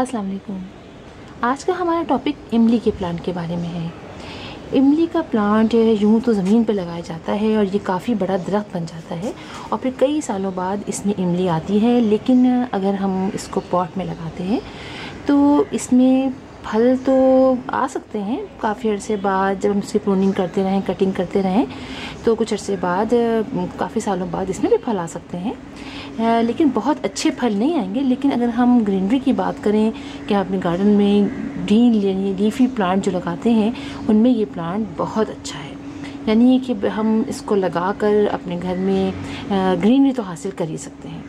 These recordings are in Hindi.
अस्सलाम वालेकुम। आज का हमारा टॉपिक इमली के प्लांट के बारे में है। इमली का प्लांट यूँ तो ज़मीन पर लगाया जाता है और ये काफ़ी बड़ा दरख्त बन जाता है और फिर कई सालों बाद इसमें इमली आती है। लेकिन अगर हम इसको पॉट में लगाते हैं तो इसमें फल तो आ सकते हैं काफ़ी अरसे बाद, जब हम इसकी प्रूनिंग करते रहें, कटिंग करते रहें तो कुछ अरसे बाद, काफ़ी सालों बाद इसमें भी फल आ सकते हैं। लेकिन बहुत अच्छे फल नहीं आएंगे। लेकिन अगर हम ग्रीनरी की बात करें कि आप अपने गार्डन में ग्रीन लीफी प्लांट जो लगाते हैं उनमें ये प्लांट बहुत अच्छा है। यानी कि हम इसको लगाकर अपने घर में ग्रीनरी तो हासिल कर ही सकते हैं।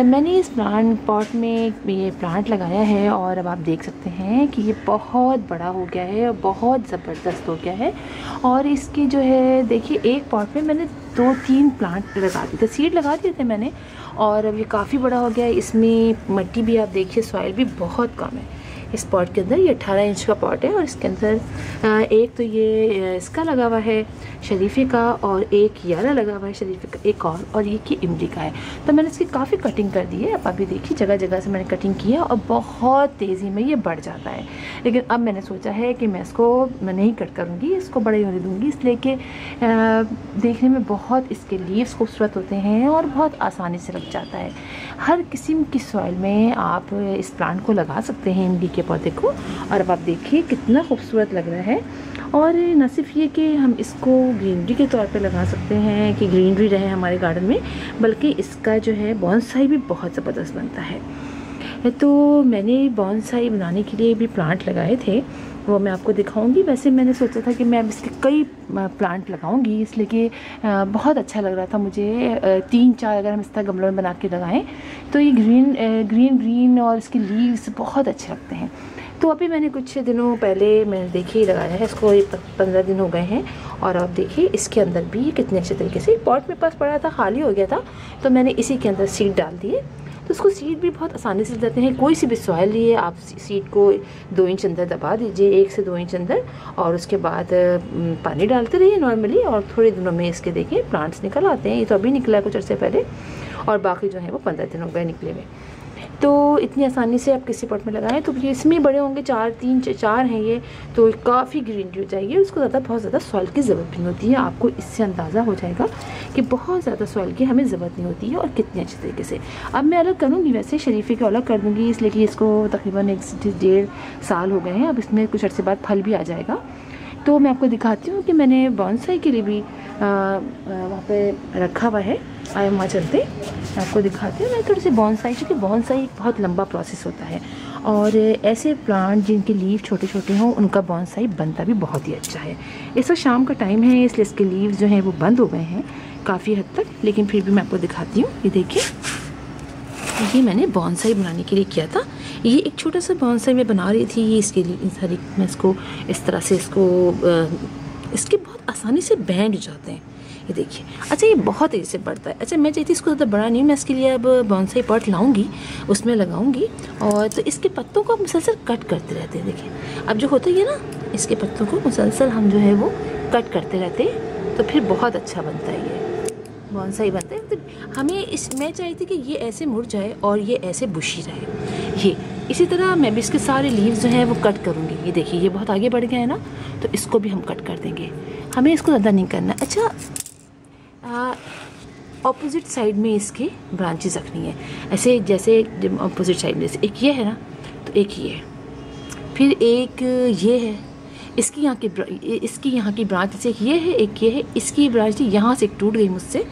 मैंने इस प्लांट पॉट में ये प्लांट लगाया है और अब आप देख सकते हैं कि ये बहुत बड़ा हो गया है और बहुत ज़बरदस्त हो गया है। और इसकी जो है देखिए, एक पॉट में मैंने 2-3 प्लांट लगा दिए थे, सीड लगा दिए थे मैंने, और अब ये काफ़ी बड़ा हो गया है। इसमें मिट्टी भी आप देखिए, सॉइल भी बहुत कम है इस पॉट के अंदर। ये 18 इंच का पॉट है और इसके अंदर एक तो ये इसका लगा हुआ है शरीफे का, और एक यारा लगा हुआ है शरीफे का, एक और ये की इमली का है। तो मैंने इसकी काफ़ी कटिंग कर दी है। अब अभी देखिए जगह जगह से मैंने कटिंग की है और बहुत तेज़ी में ये बढ़ जाता है। लेकिन अब मैंने सोचा है कि मैं इसको नहीं कट करूँगी, इसको बड़े होने दूँगी, इसलिए कि देखने में बहुत इसके लीव्स खूबसूरत होते हैं और बहुत आसानी से लग जाता है। हर किस्म की सॉइल में आप इस प्लांट को लगा सकते हैं, इमली के पौधे को। और अब आप देखिए कितना खूबसूरत लग रहा है। और न सिर्फ ये कि हम इसको ग्रीनरी के तौर पे लगा सकते हैं कि ग्रीनरी रहे हमारे गार्डन में, बल्कि इसका जो है बॉन्साई भी बहुत ज़बरदस्त बनता है। तो मैंने बॉन्साई बनाने के लिए भी प्लांट लगाए थे, वो मैं आपको दिखाऊंगी। वैसे मैंने सोचा था कि मैं अब इसके कई प्लांट लगाऊंगी, इसलिए कि बहुत अच्छा लग रहा था मुझे। 3-4 अगर हम इस तरह गमलों में बना के लगाएं तो ये ग्रीन और इसके लीव्स बहुत अच्छे लगते हैं। तो अभी मैंने कुछ दिनों पहले मैंने देखिए लगाया है इसको, 15 दिन हो गए हैं। और अब देखिए इसके अंदर भी कितने अच्छे तरीके से, पॉट मेरे पास पड़ा था, खाली हो गया था, तो मैंने इसी के अंदर सीड डाल दिए। तो उसको सीड भी बहुत आसानी से देते हैं। कोई सी भी सॉइल लिए आप सीड को 2 इंच अंदर दबा दीजिए, 1 से 2 इंच अंदर, और उसके बाद पानी डालते रहिए नॉर्मली, और थोड़े दिनों में इसके देखिए प्लांट्स निकल आते हैं। ये तो अभी निकला है कुछ अर्से पहले, और बाकी जो है वो 15 दिन हो गए निकले हुए। तो इतनी आसानी से आप किसी पॉट में लगाएं तो ये इसमें बड़े होंगे, 4 हैं ये, तो काफ़ी ग्रीनरी हो जाएगी। उसको बहुत ज़्यादा सॉइल की ज़रूरत नहीं होती है। आपको इससे अंदाज़ा हो जाएगा कि बहुत ज़्यादा सॉइल की हमें ज़रूरत नहीं होती है, और कितने अच्छे तरीके से। अब मैं अलग करूँगी, वैसे शरीफे को अलग कर दूँगी, इसलिए कि इसको तकरीबन 1 से 1.5 साल हो गए हैं। अब इसमें कुछ अर्से बाद फल भी आ जाएगा। तो मैं आपको दिखाती हूँ कि मैंने बॉन्साई के लिए भी वहाँ पे रखा हुआ है। आए वहाँ चलते मैं आपको दिखाती हूँ। मैं थोड़ी सी बॉन्साई, क्योंकि बॉन्साई बहुत लंबा प्रोसेस होता है, और ऐसे प्लांट जिनके लीव छोटे छोटे हों उनका बॉन्साई बनता भी बहुत ही अच्छा है। इस वक्त शाम का टाइम है, इसलिए इसके लीव्स जो हैं वो बंद हो गए हैं काफ़ी हद तक, लेकिन फिर भी मैं आपको दिखाती हूँ। ये देखिए, ये मैंने बॉन्साई बनाने के लिए किया था। ये एक छोटा सा बॉन्साई मैं बना रही थी। ये इसके लिए मैं इसको इस तरह से इसके बहुत आसानी से बैंड हो जाते हैं, ये देखिए। अच्छा, ये बहुत तेज़ी से बढ़ता है। अच्छा, मैं चाहती इसको ज़्यादा बड़ा नहीं, मैं इसके लिए अब बॉन्साई पॉट लाऊंगी, उसमें लगाऊंगी, और तो इसके पत्तों को मुसलसल कट करते रहते हैं। देखिए अब जो होता है ना, इसके पत्तों को मुसलसल हम जो है वो कट करते रहते हैं, तो फिर बहुत अच्छा बनता है ये बॉन्साई बनता है। तो हमें मैं चाहती कि ये ऐसे मुड़ जाए और ये ऐसे बुशी रहे। ये इसी तरह मैं भी इसके सारे लीव्स जो हैं वो कट करूँगी। ये देखिए, ये बहुत आगे बढ़ गया है ना, तो इसको भी हम कट कर देंगे। हमें इसको ज़्यादा नहीं करना। अच्छा, ऑपोजिट साइड में इसके ब्रांचेस रखनी है, ऐसे जैसे ऑपोजिट साइड में, जैसे एक ये है ना, तो एक ये है, फिर एक ये है, इसकी यहाँ की ब्रांच से एक ये है, एक ये है, इसकी ब्रांच यहाँ से एक टूट गई मुझसे।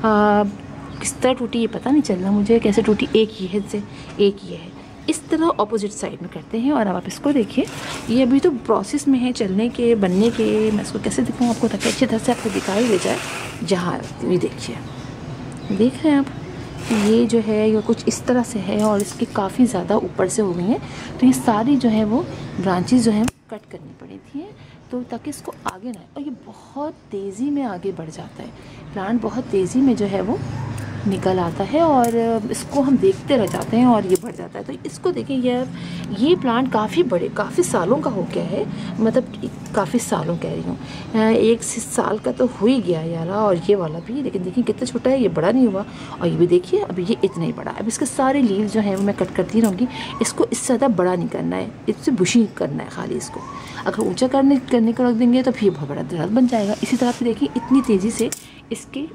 किस तरह टूटी ये पता नहीं चल रहा मुझे, कैसे टूटी। एक ये है से, एक ये है, इस तरह ऑपोजिट साइड में करते हैं। और अब आप इसको देखिए, ये अभी तो प्रोसेस में है चलने के, बनने के। मैं इसको कैसे दिखाऊँ आपको ताकि अच्छी तरह से आपको दिखाई दे जाए। जहाँ ये देखिए, देख रहे हैं आप, ये जो है ये कुछ इस तरह से है, और इसकी काफ़ी ज़्यादा ऊपर से हो गई हैं, तो ये सारी जो है वो ब्रांचेस जो है कट करनी पड़ी थी, तो ताकि इसको आगे ना। और ये बहुत तेज़ी में आगे बढ़ जाता है प्लांट, बहुत तेज़ी में जो है वो निकल आता है और इसको हम देखते रह जाते हैं और ये बढ़ जाता है। तो इसको देखें, ये प्लांट काफ़ी सालों का हो गया है, मतलब काफ़ी सालों कह रही हूँ, 1 साल का तो हो ही गया यार। और ये वाला भी लेकिन देखिए कितना छोटा है, ये बड़ा नहीं हुआ। और ये भी देखिए अभी ये इतना ही बड़ा। अब इसके सारे लीव्स जो हैं वो मैं कट करती रहूँगी। इसको इससे ज़्यादा बड़ा नहीं करना है, इससे बुशी करना है खाली इसको। अगर ऊँचा करने को रख देंगे तो फिर बहुत बड़ा दरख्त बन जाएगा। इसी तरह से देखिए इतनी तेज़ी से इसके,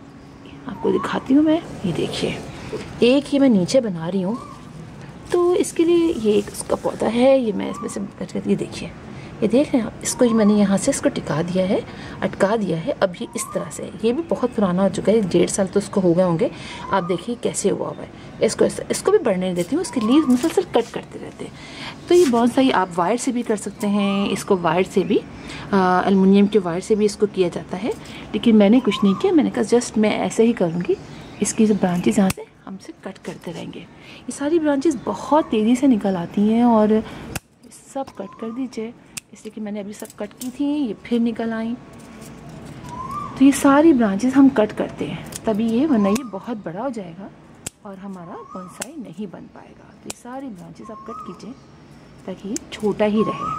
आपको दिखाती हूँ मैं, ये देखिए एक ये मैं नीचे बना रही हूँ। तो इसके लिए ये एक उसका पौधा है, ये मैं इसमें से कट कर, ये देखिए, ये देख रहे हैं आप, इसको मैंने यहाँ से इसको अटका दिया है। अब ये इस तरह से, ये भी बहुत पुराना हो चुका है, 1.5 साल तो इसको हो गए होंगे। आप देखिए कैसे हुआ हुआ है। इसको भी बढ़ने नहीं देती हूँ, इसके लीव्स मुसलसल कट करते रहते हैं। तो ये बहुत सही, आप वायर से भी कर सकते हैं इसको, वायर से भी, एल्युमिनियम के वायर से भी इसको किया जाता है। लेकिन मैंने कुछ नहीं किया, मैंने कहा जस्ट मैं ऐसे ही करूँगी। इसकी जो ब्रांचेस यहाँ से हमसे कट करते रहेंगे। ये सारी ब्रांचेस बहुत तेज़ी से निकल आती हैं और सब कट कर दीजिए, इसलिए कि मैंने अभी सब कट की थी, ये फिर निकल आई। तो ये सारी ब्रांचेस हम कट करते हैं तभी ये, वरना ये बहुत बड़ा हो जाएगा और हमारा बोनसाई नहीं बन पाएगा। तो ये सारी ब्रांचेस आप कट कीजिए ताकि ये छोटा ही रहे,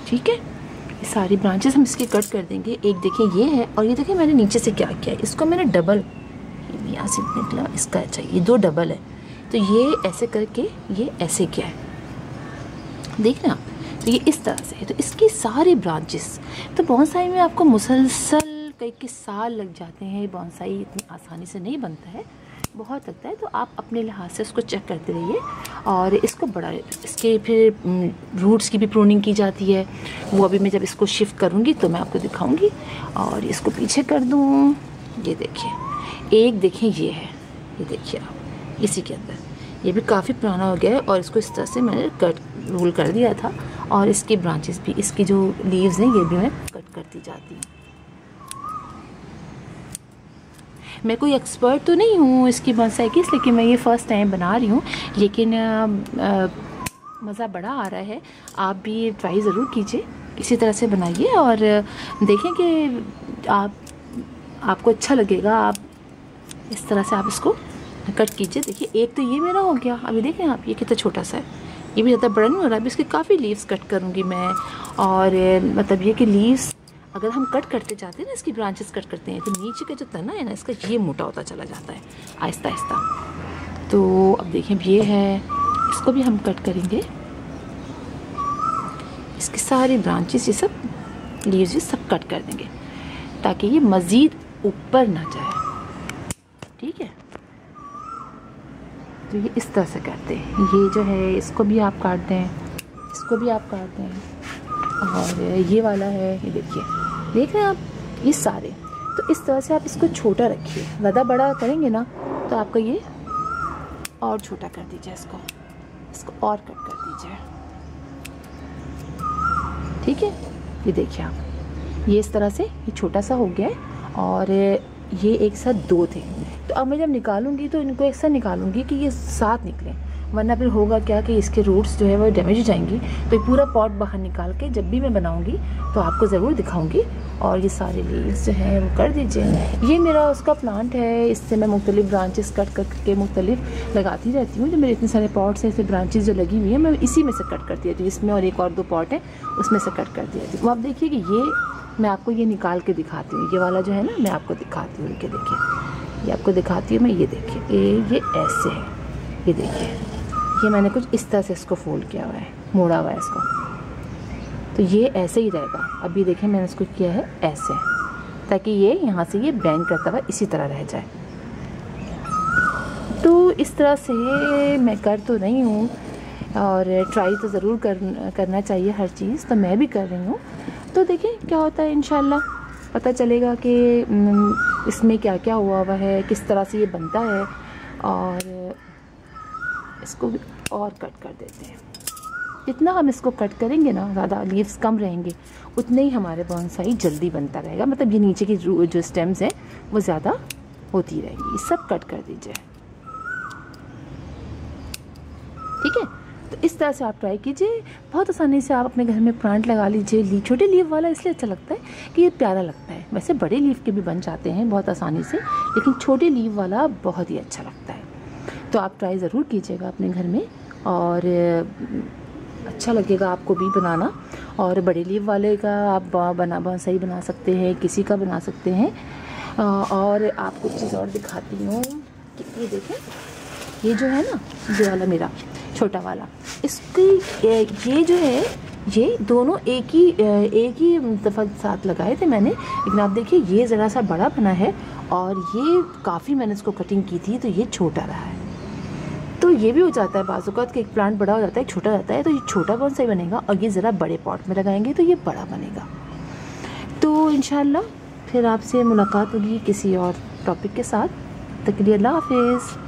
ठीक है। ये सारी ब्रांचेस हम इसके कट कर देंगे। एक देखिए ये है, और ये देखिए मैंने नीचे से क्या किया है, इसको मैंने डबल, ये भी यहाँ से निकला इसका, अच्छा ये 2 डबल है। तो ये ऐसे करके ये ऐसे किया है, देख रहे हैं आप। तो ये इस तरह से है। तो इसकी सारी ब्रांचेस, तो बोनसाई में आपको मुसलसल कई साल लग जाते हैं। बोनसाई इतनी आसानी से नहीं बनता है, बहुत लगता है। तो आप अपने लिहाज से उसको चेक करते रहिए और इसको बड़ा, इसके फिर रूट्स की भी प्रूनिंग की जाती है। वो अभी मैं जब इसको शिफ्ट करूँगी तो मैं आपको दिखाऊँगी। और इसको पीछे कर दूँ, ये देखिए, एक देखें ये है, ये देखिए आप, इसी के अंदर ये भी काफ़ी पुराना हो गया है। और इसको इस तरह से मैंने रोल कर दिया था। और इसकी ब्रांचेस भी, इसकी जो लीव्स हैं ये भी मैं कट करती जाती हूँ। मैं कोई एक्सपर्ट तो नहीं हूँ इसकी बोनसाई की, लेकिन मैं ये फ़र्स्ट टाइम बना रही हूँ। लेकिन मज़ा बड़ा आ रहा है। आप भी ट्राई ज़रूर कीजिए, इसी तरह से बनाइए और देखें कि आपको अच्छा लगेगा। आप इस तरह से आप इसको कट कीजिए। देखिए एक तो ये मेरा हो गया, अभी देखें आप, ये कितना छोटा सा है, ये भी ज़्यादा बड़ा नहीं हो रहा है। अभी इसके काफ़ी लीव्स कट करूँगी मैं। और मतलब ये कि लीव्स अगर हम कट करते जाते हैं ना, इसकी ब्रांचेस कट करते हैं, तो नीचे का जो तना है ना इसका, ये मोटा होता चला जाता है आहिस्ता आहिस्ता। तो अब देखें ये है, इसको भी हम कट करेंगे। इसकी सारी ब्रांचेस, ये सब लीव्स ये सब कट कर देंगे ताकि ये मज़ीद ऊपर ना जाए, ठीक है। तो ये इस तरह से करते हैं। ये जो है इसको भी आप काट दें, इसको भी आप काट दें। और ये वाला है, ये देखिए, देख रहे हैं आप, ये सारे। तो इस तरह से आप इसको छोटा रखिए। ज़्यादा बड़ा करेंगे ना तो आपका ये और छोटा कर दीजिए, इसको और कट कर दीजिए, ठीक है। ये देखिए आप, ये इस तरह से ये छोटा सा हो गया है। और ये एक साथ 2 थे। तो अब मैं जब निकालूंगी तो इनको एक साथ निकालूंगी कि ये साथ निकलें, वरना फिर होगा क्या कि इसके रूट्स जो है वो डैमेज हो जाएंगी। तो ये पूरा पॉट बाहर निकाल के जब भी मैं बनाऊंगी तो आपको ज़रूर दिखाऊंगी। और ये सारे लीव्स जो हैं वो कर दीजिए। ये मेरा उसका प्लांट है, इससे मैं मुख्तलिफ ब्रांचेस कट करके मुख्तलिफ लगाती रहती हूँ। जो मेरे इतने सारे पॉट्स हैं, ऐसे ब्रांचेस जो लगी हुई हैं, मैं इसी में से कट करती रहती हूँ। इसमें और एक और 2 पॉट हैं, उसमें से कट करती रहती हूँ। आप देखिए कि ये मैं आपको ये निकाल के दिखाती हूँ, ये वाला जो है ना, मैं आपको दिखाती हूँ। कि देखिए, ये आपको दिखाती हूँ मैं, ये देखिए, ये ऐसे है, ये देखिए, ये मैंने कुछ इस तरह से इसको फोल्ड किया हुआ है, मोड़ा हुआ है इसको। तो ये ऐसे ही रहेगा। अभी देखें मैंने इसको किया है ऐसे, ताकि ये यहाँ से ये बैंग करता हुआ इसी तरह रह जाए। तो इस तरह से मैं कर तो रही हूँ और ट्राई तो ज़रूर करना चाहिए हर चीज़, तो मैं भी कर रही हूँ। तो देखिए क्या होता है, इंशाल्लाह पता चलेगा कि इसमें क्या क्या हुआ है, किस तरह से ये बनता है। और इसको भी और कट कर देते हैं। जितना हम इसको कट करेंगे ना, ज़्यादा लीव्स कम रहेंगे, उतने ही हमारे बोनसाई जल्दी बनता रहेगा। मतलब ये नीचे की जो स्टेम्स हैं वो ज़्यादा होती रहेंगी। सब कट कर दीजिए, ठीक है। तो तो इस तरह से आप ट्राई कीजिए, बहुत आसानी से आप अपने घर में प्लांट लगा लीजिए। छोटे लीफ वाला इसलिए अच्छा लगता है कि ये प्यारा लगता है। वैसे बड़े लीफ के भी बन जाते हैं बहुत आसानी से, लेकिन छोटे लीफ वाला बहुत ही अच्छा लगता है। तो आप ट्राई ज़रूर कीजिएगा अपने घर में, और अच्छा लगेगा आपको भी बनाना। और बड़े लीफ वाले का आप सही बना सकते हैं, किसी का बना सकते हैं। और आपको चीज़ और दिखाती हूँ कि ये देखें, ये जो है ना, ये वाला मेरा छोटा वाला, इसकी ये जो है, ये दोनों एक ही दफ़ा साथ लगाए थे मैंने, लेकिन आप देखिए ये ज़रा सा बड़ा बना है और ये काफ़ी मैंने इसको कटिंग की थी तो ये छोटा रहा है। तो ये भी हो जाता है बाज़-औक़ात कि एक प्लांट बड़ा हो जाता है, एक छोटा रहता है, तो ये छोटा बोनसाई बनेगा और ये ज़रा बड़े पॉट में लगाएंगे तो ये बड़ा बनेगा। तो इंशाल्लाह फिर आपसे मुलाकात होगी किसी और टॉपिक के साथ। तब तक के लिए अल्लाह हाफ़िज़।